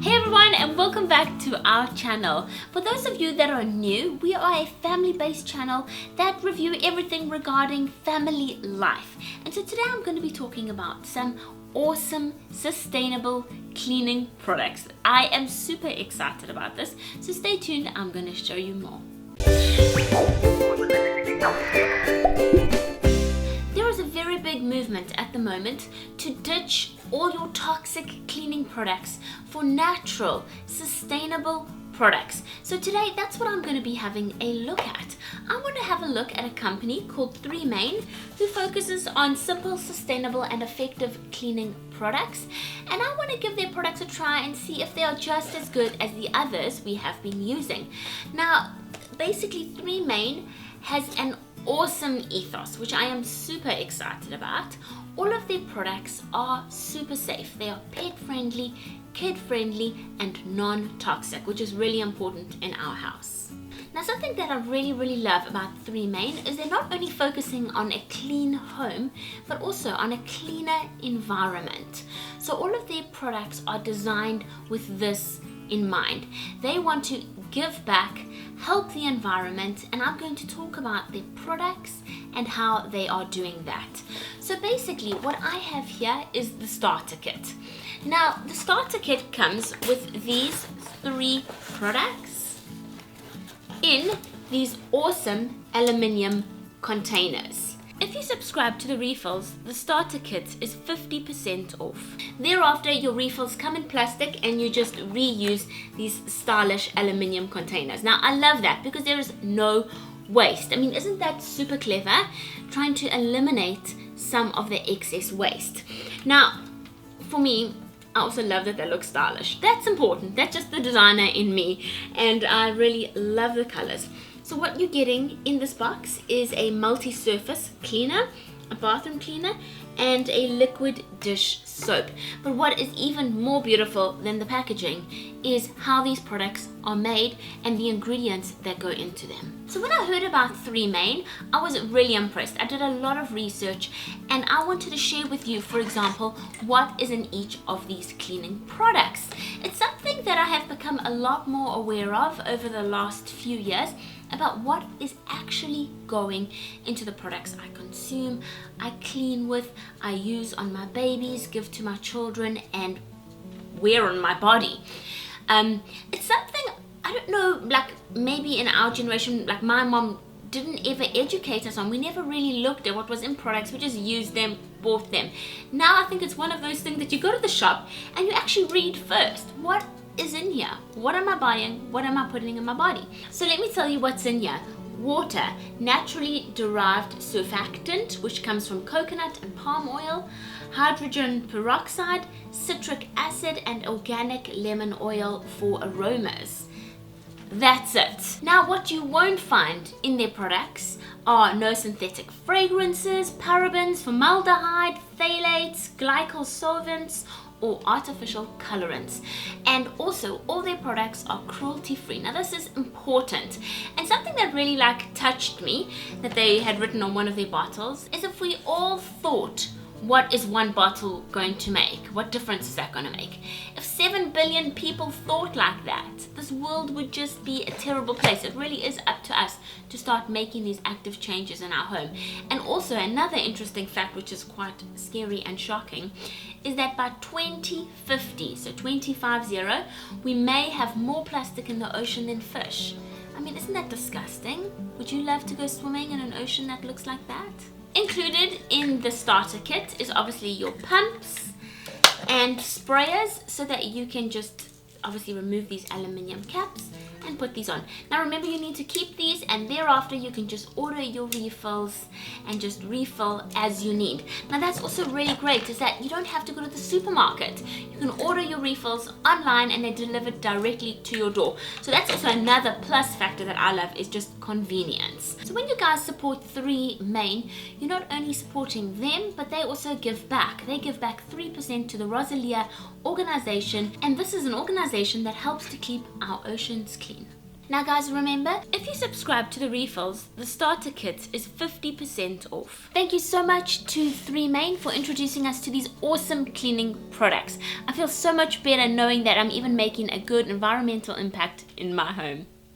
Hey everyone, and welcome back to our channel. For those of you that are new, we are a family-based channel that review everything regarding family life. And so today I'm going to be talking about some awesome sustainable cleaning products. I am super excited about this, so stay tuned. I'm going to show you more. There is a very big movement at the moment to ditch all your toxic cleaning products for natural, sustainable products. So today, that's what I'm going to be having a look at. I want to have a look at a company called FourieFamCam who focuses on simple, sustainable and effective cleaning products. And I want to give their products a try and see if they are just as good as the others we have been using. Now, basically FourieFamCam has an awesome ethos, which I am super excited about. All of their products are super safe. They are pet friendly, kid friendly and non-toxic, which is really important in our house. Now, something that I really love about FourieFamCam is they're not only focusing on a clean home, but also on a cleaner environment. So all of their products are designed with this in mind. They want to give back, help the environment, and I'm going to talk about their products and how they are doing that. So basically what I have here is the starter kit. Now the starter kit comes with these 3 products in these awesome aluminium containers. If you subscribe to the refills, the starter kit is 50% off. Thereafter, your refills come in plastic and you just reuse these stylish aluminium containers. Now, I love that because there is no waste. I mean, isn't that super clever? Trying to eliminate some of the excess waste. Now, for me, I also love that they look stylish. That's important. That's just the designer in me, and I really love the colors. So what you're getting in this box is a multi-surface cleaner, a bathroom cleaner, and a liquid dish soap. But what is even more beautiful than the packaging is how these products are made and the ingredients that go into them. So when I heard about FourieFamCam, I was really impressed. I did a lot of research and I wanted to share with you, for example, what is in each of these cleaning products. It's something that I have become a lot more aware of over the last few years, about what is actually going into the products I consume, I clean with, I use on my babies, give to my children, and wear on my body. It's something, I don't know, like maybe in our generation, like my mom didn't ever educate us on. We never really looked at what was in products. We just used them, bought them. Now I think it's one of those things that you go to the shop and you actually read first. What is in here? What am I buying? What am I putting in my body? So let me tell you what's in here. Water, naturally derived surfactant, which comes from coconut and palm oil, hydrogen peroxide, citric acid, and organic lemon oil for aromas. That's it. Now, what you won't find in their products are no synthetic fragrances, parabens, formaldehyde, phthalates, glycol solvents, or artificial colorants. And also all their products are cruelty free. Now this is important, and something that really touched me that they had written on one of their bottles is, if we all thought, what is one bottle going to make? What difference is that going to make? If 7 billion people thought like that, this world would just be a terrible place. It really is up to us to start making these active changes in our home. And also another interesting fact, which is quite scary and shocking, is that by 2050, so 2050, we may have more plastic in the ocean than fish. I mean, isn't that disgusting? Would you love to go swimming in an ocean that looks like that? Included in the starter kit is obviously your pumps and sprayers, so that you can just obviously remove these aluminium caps and put these on. Now remember, you need to keep these, and thereafter you can just order your refills and just refill as you need. Now that's also really great, is that you don't have to go to the supermarket. You can order your refills online and they're delivered directly to your door. So that's also another plus factor that I love, is just convenience. So when you guys support FourieFamCam, you're not only supporting them, but they also give back. They give back 3% to the Rosalia organization, and this is an organization that helps to keep our oceans clean. Now guys, remember, if you subscribe to the refills, the starter kit is 50% off. Thank you so much to FourieFamCam for introducing us to these awesome cleaning products. I feel so much better knowing that I'm even making a good environmental impact in my home.